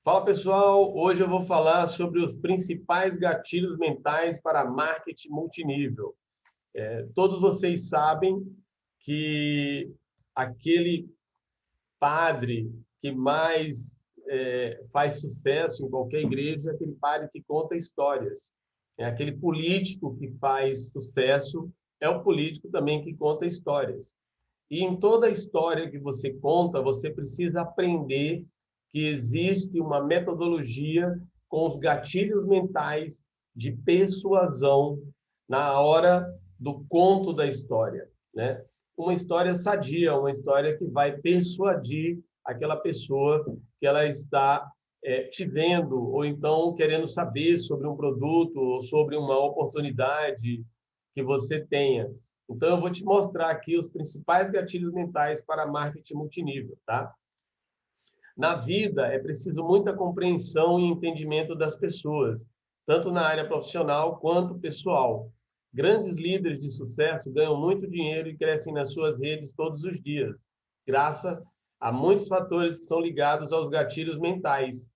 Fala pessoal, hoje eu vou falar sobre os principais gatilhos mentais para marketing multinível. Todos vocês sabem que aquele padre que mais faz sucesso em qualquer igreja é aquele padre que conta histórias. É aquele político que faz sucesso, é o político também que conta histórias. E em toda a história que você conta, você precisa aprender que existe uma metodologia com os gatilhos mentais de persuasão na hora do conto da história, né? Uma história sadia, uma história que vai persuadir aquela pessoa que ela está te vendo, ou então querendo saber sobre um produto ou sobre uma oportunidade que você tenha. Então, eu vou te mostrar aqui os principais gatilhos mentais para marketing multinível, tá? Na vida, é preciso muita compreensão e entendimento das pessoas, tanto na área profissional quanto pessoal. Grandes líderes de sucesso ganham muito dinheiro e crescem nas suas redes todos os dias, graças a muitos fatores que são ligados aos gatilhos mentais.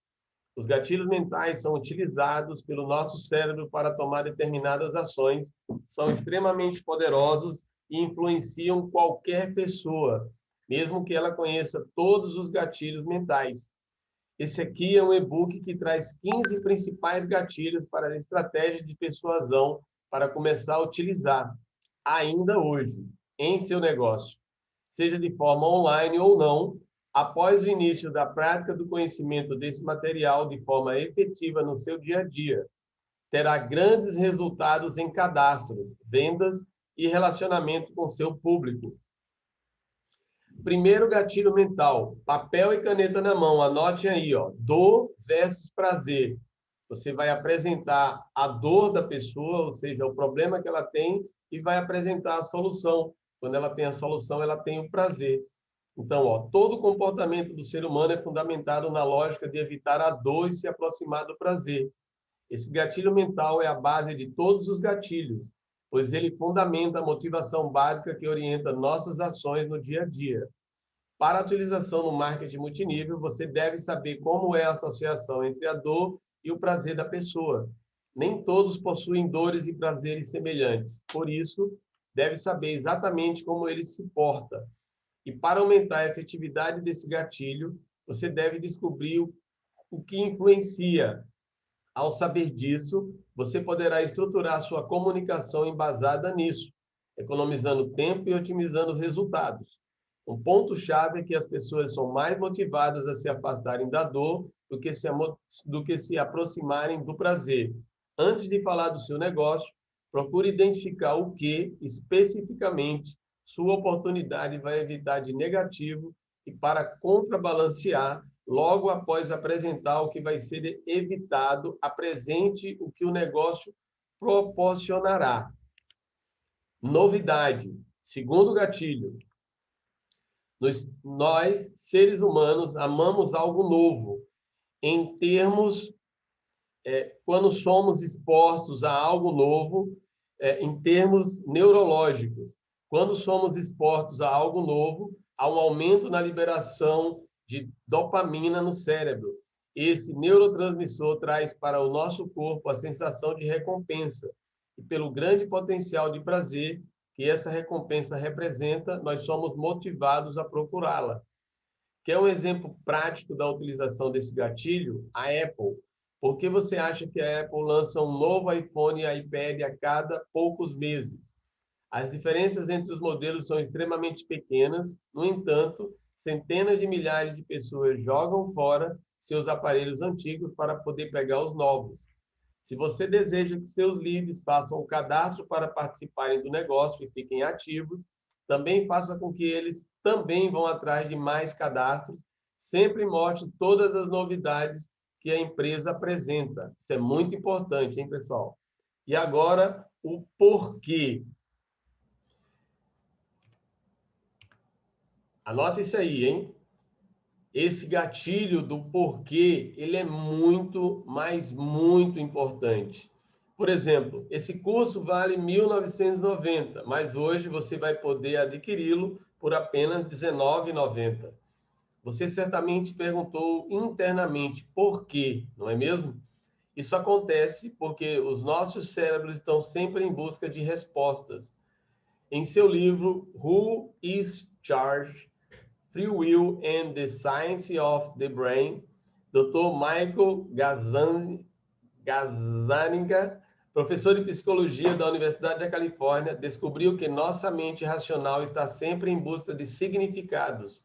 Os gatilhos mentais são utilizados pelo nosso cérebro para tomar determinadas ações, são extremamente poderosos e influenciam qualquer pessoa, mesmo que ela conheça todos os gatilhos mentais. Esse aqui é um e-book que traz 15 principais gatilhos para a estratégia de persuasão para começar a utilizar, ainda hoje, em seu negócio, seja de forma online ou não. Após o início da prática do conhecimento desse material de forma efetiva no seu dia a dia, terá grandes resultados em cadastros, vendas e relacionamento com seu público. Primeiro gatilho mental, papel e caneta na mão, anote aí, ó, dor versus prazer. Você vai apresentar a dor da pessoa, ou seja, o problema que ela tem, e vai apresentar a solução. Quando ela tem a solução, ela tem o prazer. Então, ó, todo comportamento do ser humano é fundamentado na lógica de evitar a dor e se aproximar do prazer. Esse gatilho mental é a base de todos os gatilhos, pois ele fundamenta a motivação básica que orienta nossas ações no dia a dia. Para a utilização no marketing multinível, você deve saber como é a associação entre a dor e o prazer da pessoa. Nem todos possuem dores e prazeres semelhantes, por isso, deve saber exatamente como ele se porta. E para aumentar a efetividade desse gatilho, você deve descobrir o que influencia. Ao saber disso, você poderá estruturar sua comunicação embasada nisso, economizando tempo e otimizando resultados. Um ponto-chave é que as pessoas são mais motivadas a se afastarem da dor do que se aproximarem do prazer. Antes de falar do seu negócio, procure identificar o que, especificamente, sua oportunidade vai evitar de negativo e, para contrabalancear, logo após apresentar o que vai ser evitado, apresente o que o negócio proporcionará. Novidade. Segundo gatilho, nós, seres humanos, amamos algo novo. Em termos, quando somos expostos a algo novo, em termos neurológicos. Quando somos expostos a algo novo, há um aumento na liberação de dopamina no cérebro. Esse neurotransmissor traz para o nosso corpo a sensação de recompensa. E pelo grande potencial de prazer que essa recompensa representa, nós somos motivados a procurá-la. Quer um exemplo prático da utilização desse gatilho? A Apple. Por que você acha que a Apple lança um novo iPhone e iPad a cada poucos meses? As diferenças entre os modelos são extremamente pequenas, no entanto, centenas de milhares de pessoas jogam fora seus aparelhos antigos para poder pegar os novos. Se você deseja que seus leads façam o cadastro para participarem do negócio e fiquem ativos, também faça com que eles também vão atrás de mais cadastros. Sempre mostre todas as novidades que a empresa apresenta. Isso é muito importante, hein, pessoal? E agora, o porquê. Anote isso aí, hein? Esse gatilho do porquê, ele é muito, mas muito importante. Por exemplo, esse curso vale R$ 1.990, mas hoje você vai poder adquiri-lo por apenas R$ 19,90. Você certamente perguntou internamente por quê, não é mesmo? Isso acontece porque os nossos cérebros estão sempre em busca de respostas. Em seu livro Who is Charged? Free Will and the Science of the Brain, Dr. Michael Gazzaniga, professor de psicologia da Universidade da Califórnia, descobriu que nossa mente racional está sempre em busca de significados,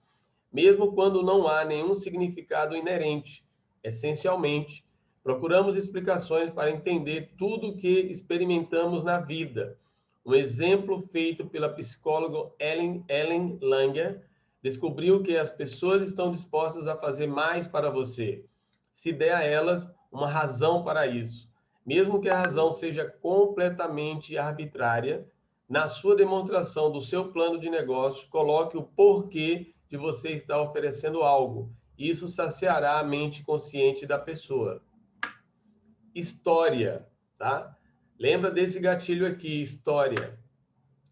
mesmo quando não há nenhum significado inerente. Essencialmente, procuramos explicações para entender tudo o que experimentamos na vida. Um exemplo feito pela psicóloga Ellen Langer descobriu que as pessoas estão dispostas a fazer mais para você, se der a elas uma razão para isso. Mesmo que a razão seja completamente arbitrária, na sua demonstração do seu plano de negócio, coloque o porquê de você estar oferecendo algo. Isso saciará a mente consciente da pessoa. História, tá? Lembra desse gatilho aqui, história.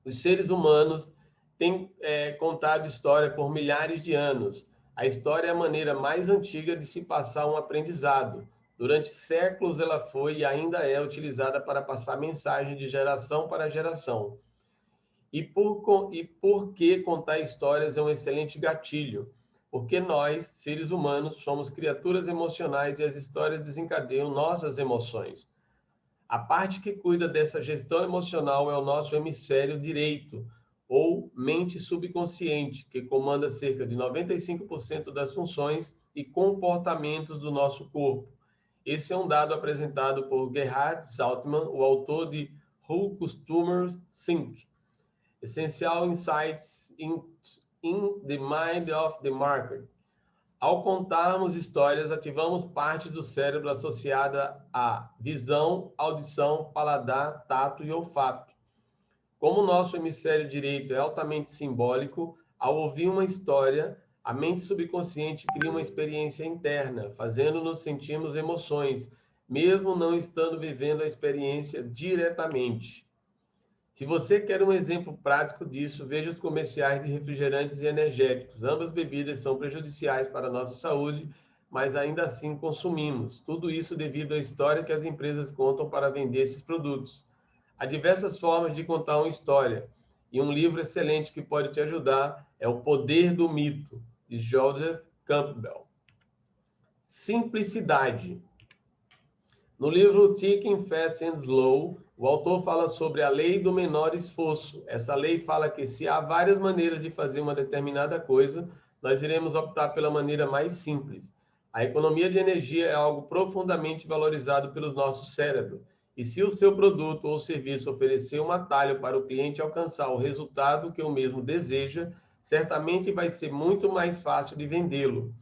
Os seres humanos têm contado história por milhares de anos. A história é a maneira mais antiga de se passar um aprendizado. Durante séculos ela foi e ainda é utilizada para passar mensagem de geração para geração. E por que contar histórias é um excelente gatilho? Porque nós, seres humanos, somos criaturas emocionais e as histórias desencadeiam nossas emoções. A parte que cuida dessa gestão emocional é o nosso hemisfério direito, ou mente subconsciente, que comanda cerca de 95% das funções e comportamentos do nosso corpo. Esse é um dado apresentado por Gerhard Saltman, o autor de How Customers Think: Essential Insights in the Mind of the Market. Ao contarmos histórias, ativamos parte do cérebro associada à visão, audição, paladar, tato e olfato. Como o nosso hemisfério direito é altamente simbólico, ao ouvir uma história, a mente subconsciente cria uma experiência interna, fazendo-nos sentirmos emoções, mesmo não estando vivendo a experiência diretamente. Se você quer um exemplo prático disso, veja os comerciais de refrigerantes e energéticos. Ambas bebidas são prejudiciais para a nossa saúde, mas ainda assim consumimos. Tudo isso devido à história que as empresas contam para vender esses produtos. Há diversas formas de contar uma história, e um livro excelente que pode te ajudar é O Poder do Mito, de Joseph Campbell. Simplicidade. No livro Thinking Fast and Slow, o autor fala sobre a lei do menor esforço. Essa lei fala que se há várias maneiras de fazer uma determinada coisa, nós iremos optar pela maneira mais simples. A economia de energia é algo profundamente valorizado pelo nosso cérebro. E se o seu produto ou serviço oferecer um atalho para o cliente alcançar o resultado que o mesmo deseja, certamente vai ser muito mais fácil de vendê-lo.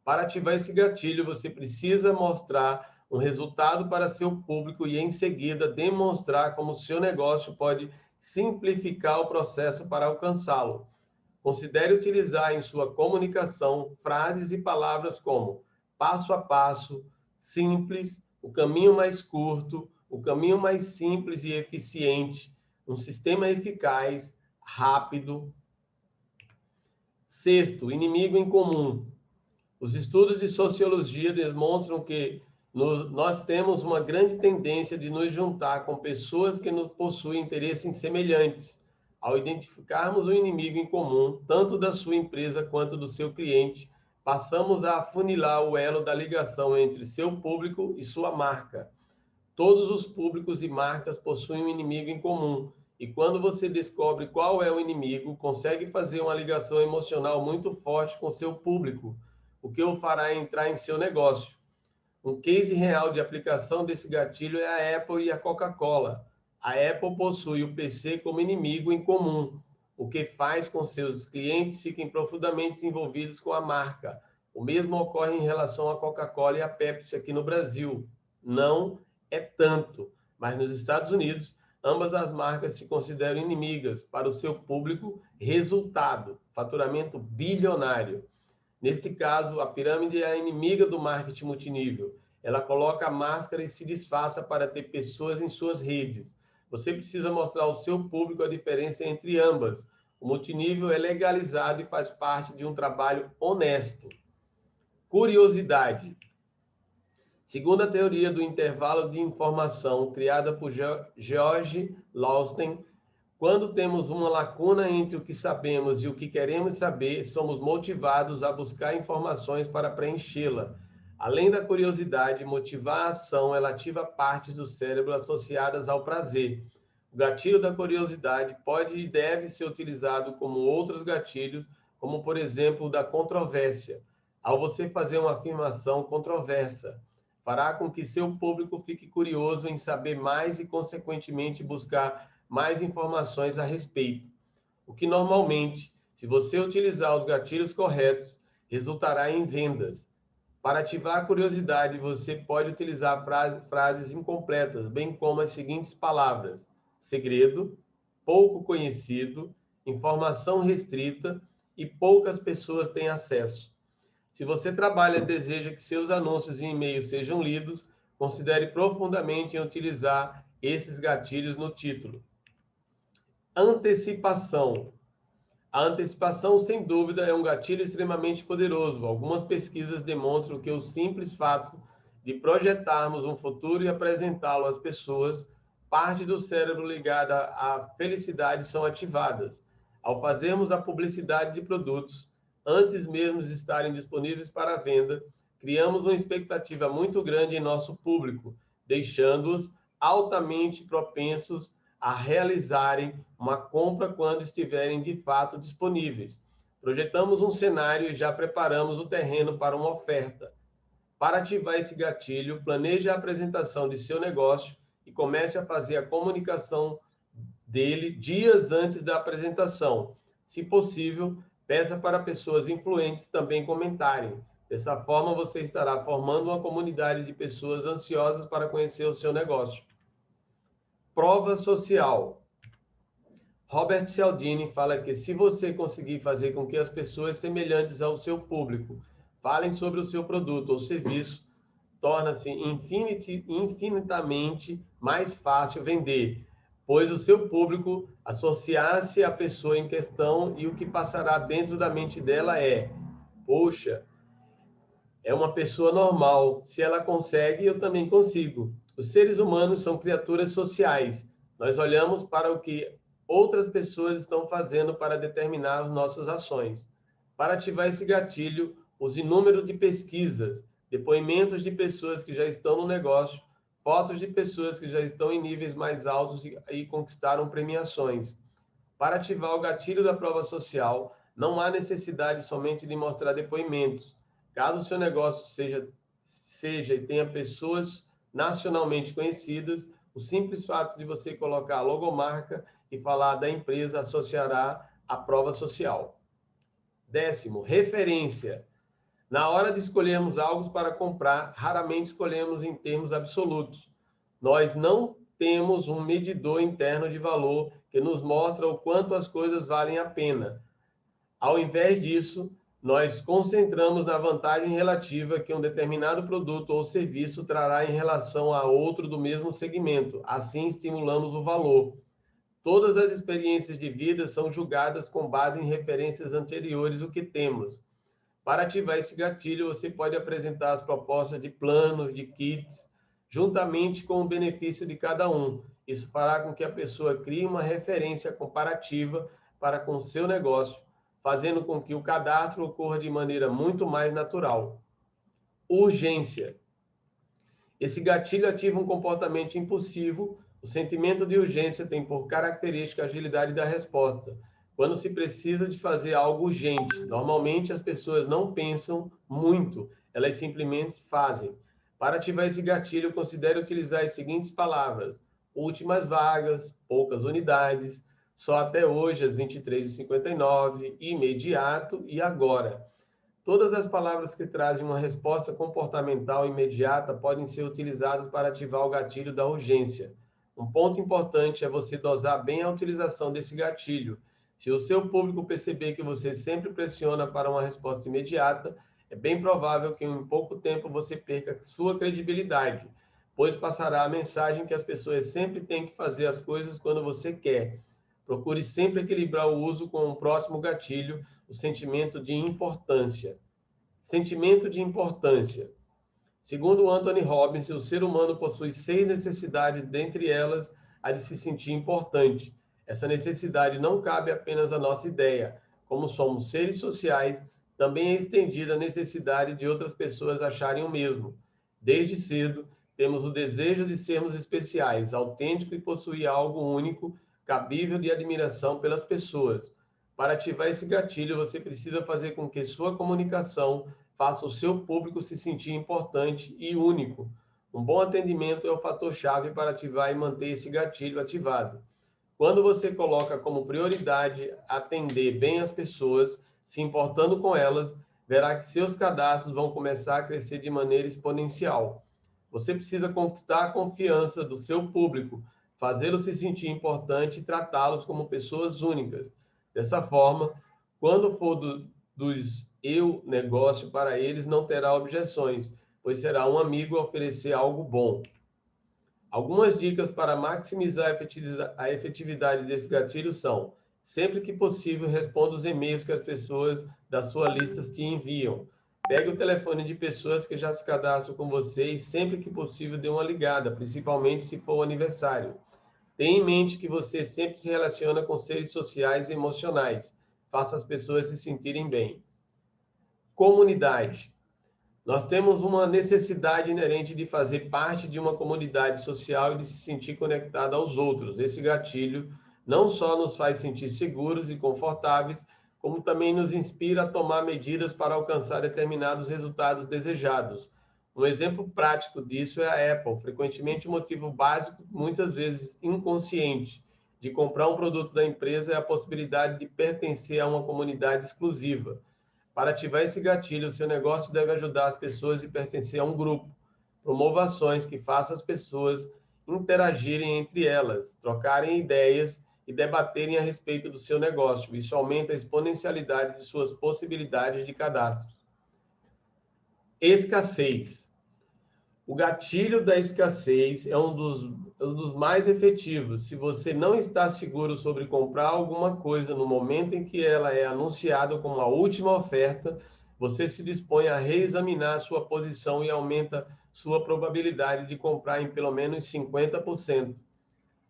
Para ativar esse gatilho, você precisa mostrar um resultado para seu público e, em seguida, demonstrar como seu negócio pode simplificar o processo para alcançá-lo. Considere utilizar em sua comunicação frases e palavras como passo a passo, simples, o caminho mais curto, o caminho mais simples e eficiente, um sistema eficaz, rápido. Sexto, inimigo em comum. Os estudos de sociologia demonstram que nós temos uma grande tendência de nos juntar com pessoas que nos possuem interesses semelhantes. Ao identificarmos um inimigo em comum, tanto da sua empresa quanto do seu cliente, passamos a afunilar o elo da ligação entre seu público e sua marca. Todos os públicos e marcas possuem um inimigo em comum, e quando você descobre qual é o inimigo, consegue fazer uma ligação emocional muito forte com seu público, o que o fará entrar em seu negócio. Um case real de aplicação desse gatilho é a Apple e a Coca-Cola. A Apple possui o PC como inimigo em comum, o que faz com que seus clientes fiquem profundamente envolvidos com a marca. O mesmo ocorre em relação à Coca-Cola e à Pepsi aqui no Brasil. Não é tanto, mas nos Estados Unidos, ambas as marcas se consideram inimigas para o seu público. Resultado: faturamento bilionário. Neste caso, a pirâmide é a inimiga do marketing multinível. Ela coloca a máscara e se disfarça para ter pessoas em suas redes. Você precisa mostrar ao seu público a diferença entre ambas. O multinível é legalizado e faz parte de um trabalho honesto. Curiosidade. Segundo a teoria do intervalo de informação criada por George Lausten, quando temos uma lacuna entre o que sabemos e o que queremos saber, somos motivados a buscar informações para preenchê-la. Além da curiosidade, motivar a ação, ela ativa partes do cérebro associadas ao prazer. O gatilho da curiosidade pode e deve ser utilizado como outros gatilhos, como por exemplo o da controvérsia. Ao você fazer uma afirmação controversa, fará com que seu público fique curioso em saber mais e, consequentemente, buscar mais informações a respeito. O que normalmente, se você utilizar os gatilhos corretos, resultará em vendas. Para ativar a curiosidade, você pode utilizar frases incompletas, bem como as seguintes palavras: segredo, pouco conhecido, informação restrita e poucas pessoas têm acesso. Se você trabalha e deseja que seus anúncios e e-mails sejam lidos, considere profundamente em utilizar esses gatilhos no título. Antecipação. A antecipação, sem dúvida, é um gatilho extremamente poderoso. Algumas pesquisas demonstram que o simples fato de projetarmos um futuro e apresentá-lo às pessoas, parte do cérebro ligada à felicidade são ativadas. Ao fazermos a publicidade de produtos, antes mesmo de estarem disponíveis para venda, criamos uma expectativa muito grande em nosso público, deixando-os altamente propensos a realizarem uma compra quando estiverem de fato disponíveis. Projetamos um cenário e já preparamos o terreno para uma oferta. Para ativar esse gatilho, planeje a apresentação de seu negócio e comece a fazer a comunicação dele dias antes da apresentação. Se possível, peça para pessoas influentes também comentarem. Dessa forma, você estará formando uma comunidade de pessoas ansiosas para conhecer o seu negócio. Prova social. Robert Cialdini fala que se você conseguir fazer com que as pessoas semelhantes ao seu público falem sobre o seu produto ou serviço, torna-se infinitamente mais fácil vender, pois o seu público associar-se à pessoa em questão e o que passará dentro da mente dela é: poxa, é uma pessoa normal, se ela consegue, eu também consigo. Os seres humanos são criaturas sociais. Nós olhamos para o que outras pessoas estão fazendo para determinar as nossas ações. Para ativar esse gatilho, use número de pesquisas, depoimentos de pessoas que já estão no negócio, fotos de pessoas que já estão em níveis mais altos e conquistaram premiações. Para ativar o gatilho da prova social, não há necessidade somente de mostrar depoimentos. Caso o seu negócio seja e tenha pessoas nacionalmente conhecidas, o simples fato de você colocar a logomarca e falar da empresa associará à prova social. 10º, referência. Na hora de escolhermos algo para comprar, raramente escolhemos em termos absolutos. Nós não temos um medidor interno de valor que nos mostra o quanto as coisas valem a pena. Ao invés disso, nós concentramos na vantagem relativa que um determinado produto ou serviço trará em relação a outro do mesmo segmento. Assim, estimulamos o valor. Todas as experiências de vida são julgadas com base em referências anteriores ao que temos. Para ativar esse gatilho, você pode apresentar as propostas de planos, de kits, juntamente com o benefício de cada um. Isso fará com que a pessoa crie uma referência comparativa para com o seu negócio, fazendo com que o cadastro ocorra de maneira muito mais natural. Urgência. Esse gatilho ativa um comportamento impulsivo. O sentimento de urgência tem por característica a agilidade da resposta. Quando se precisa de fazer algo urgente, normalmente as pessoas não pensam muito, elas simplesmente fazem. Para ativar esse gatilho, considere utilizar as seguintes palavras: últimas vagas, poucas unidades, só até hoje, às 23h59, imediato e agora. Todas as palavras que trazem uma resposta comportamental imediata podem ser utilizadas para ativar o gatilho da urgência. Um ponto importante é você dosar bem a utilização desse gatilho. Se o seu público perceber que você sempre pressiona para uma resposta imediata, é bem provável que em pouco tempo você perca sua credibilidade, pois passará a mensagem que as pessoas sempre têm que fazer as coisas quando você quer. Procure sempre equilibrar o uso com o próximo gatilho, o sentimento de importância. Sentimento de importância. Segundo Anthony Robbins, o ser humano possui 6 necessidades, dentre elas a de se sentir importante. Essa necessidade não cabe apenas à nossa ideia. Como somos seres sociais, também é estendida a necessidade de outras pessoas acharem o mesmo. Desde cedo, temos o desejo de sermos especiais, autênticos e possuir algo único, cabível de admiração pelas pessoas. Para ativar esse gatilho, você precisa fazer com que sua comunicação faça o seu público se sentir importante e único. Um bom atendimento é o fator-chave para ativar e manter esse gatilho ativado. Quando você coloca como prioridade atender bem as pessoas, se importando com elas, verá que seus cadastros vão começar a crescer de maneira exponencial. Você precisa conquistar a confiança do seu público, fazê-los se sentir importante e tratá-los como pessoas únicas. Dessa forma, quando for dos eu negócio para eles, não terá objeções, pois será um amigo a oferecer algo bom. Algumas dicas para maximizar a efetividade desse gatilho são: sempre que possível, responda os e-mails que as pessoas da sua lista te enviam. Pegue o telefone de pessoas que já se cadastram com você e sempre que possível dê uma ligada, principalmente se for o aniversário. Tenha em mente que você sempre se relaciona com seres sociais e emocionais. Faça as pessoas se sentirem bem. Comunidade. Nós temos uma necessidade inerente de fazer parte de uma comunidade social e de se sentir conectado aos outros. Esse gatilho não só nos faz sentir seguros e confortáveis, como também nos inspira a tomar medidas para alcançar determinados resultados desejados. Um exemplo prático disso é a Apple, frequentemente o motivo básico, muitas vezes inconsciente, de comprar um produto da empresa é a possibilidade de pertencer a uma comunidade exclusiva. Para ativar esse gatilho, o seu negócio deve ajudar as pessoas e pertencer a um grupo. Promova ações que façam as pessoas interagirem entre elas, trocarem ideias e debaterem a respeito do seu negócio. Isso aumenta a exponencialidade de suas possibilidades de cadastro. Escassez. O gatilho da escassez é um dos mais efetivos. Se você não está seguro sobre comprar alguma coisa no momento em que ela é anunciada como a última oferta, você se dispõe a reexaminar sua posição e aumenta sua probabilidade de comprar em pelo menos 50%.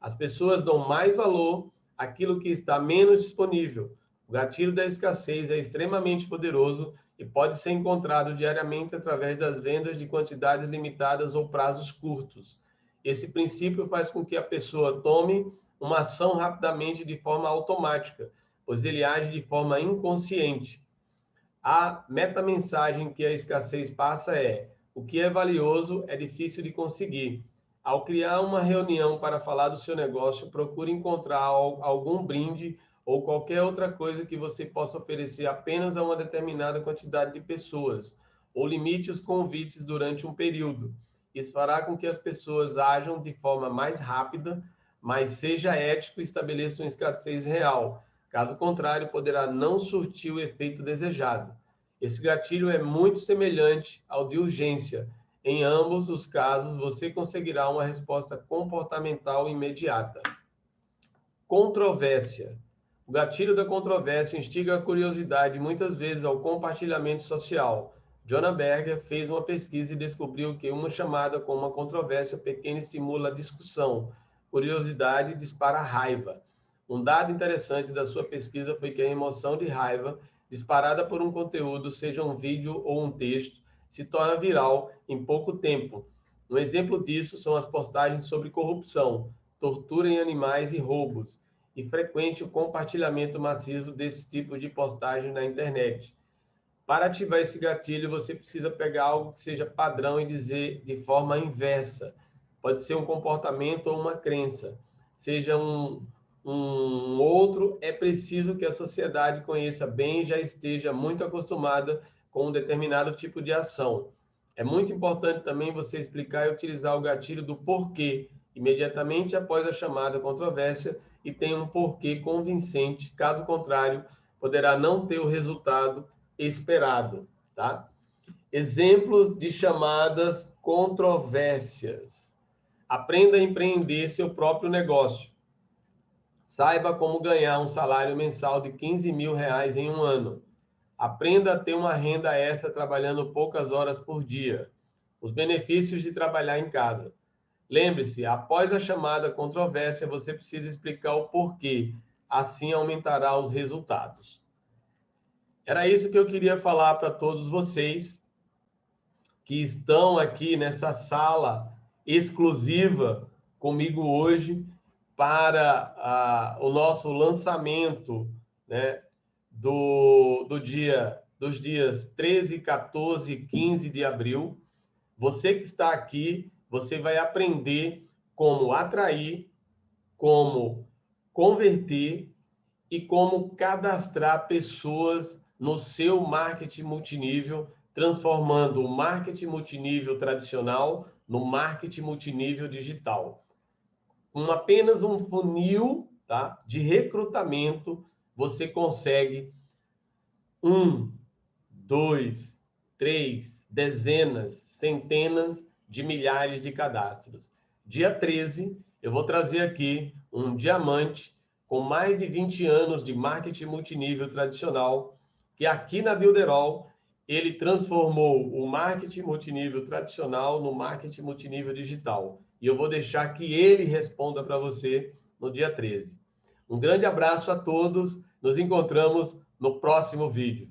As pessoas dão mais valor àquilo que está menos disponível. O gatilho da escassez é extremamente poderoso e pode ser encontrado diariamente através das vendas de quantidades limitadas ou prazos curtos. Esse princípio faz com que a pessoa tome uma ação rapidamente de forma automática, pois ele age de forma inconsciente. A metamensagem que a escassez passa é: o que é valioso é difícil de conseguir. Ao criar uma reunião para falar do seu negócio, procure encontrar algum brinde ou qualquer outra coisa que você possa oferecer apenas a uma determinada quantidade de pessoas, ou limite os convites durante um período. Isso fará com que as pessoas ajam de forma mais rápida, mas seja ético e estabeleça uma escassez real. Caso contrário, poderá não surtir o efeito desejado. Esse gatilho é muito semelhante ao de urgência. Em ambos os casos, você conseguirá uma resposta comportamental imediata. Controvérsia. O gatilho da controvérsia instiga a curiosidade, muitas vezes ao compartilhamento social. Jonah Berger fez uma pesquisa e descobriu que uma chamada com uma controvérsia pequena estimula a discussão. Curiosidade dispara raiva. Um dado interessante da sua pesquisa foi que a emoção de raiva, disparada por um conteúdo, seja um vídeo ou um texto, se torna viral em pouco tempo. Um exemplo disso são as postagens sobre corrupção, tortura em animais e roubos, e frequente o compartilhamento massivo desse tipo de postagem na internet. Para ativar esse gatilho, você precisa pegar algo que seja padrão e dizer de forma inversa. Pode ser um comportamento ou uma crença. Seja um outro, é preciso que a sociedade conheça bem e já esteja muito acostumada com um determinado tipo de ação. É muito importante também você explicar e utilizar o gatilho do porquê, imediatamente após a chamada controvérsia, e tem um porquê convincente. Caso contrário, poderá não ter o resultado esperado, tá? Exemplos de chamadas controvérsias. Aprenda a empreender seu próprio negócio. Saiba como ganhar um salário mensal de R$ 15.000 em um ano. Aprenda a ter uma renda extra trabalhando poucas horas por dia. Os benefícios de trabalhar em casa. Lembre-se, após a chamada controvérsia, você precisa explicar o porquê. Assim aumentará os resultados. Era isso que eu queria falar para todos vocês que estão aqui nessa sala exclusiva comigo hoje para o nosso lançamento, né, dos dias 13, 14 e 15 de abril. Você que está aqui, você vai aprender como atrair, como converter e como cadastrar pessoas no seu marketing multinível, transformando o marketing multinível tradicional no marketing multinível digital. Com apenas um funil, tá, de recrutamento, você consegue 1, 2, 3, dezenas, centenas de milhares de cadastros. Dia 13, eu vou trazer aqui um diamante com mais de 20 anos de marketing multinível tradicional, que aqui na Builderall, ele transformou o marketing multinível tradicional no marketing multinível digital. E eu vou deixar que ele responda para você no dia 13. Um grande abraço a todos, nos encontramos no próximo vídeo.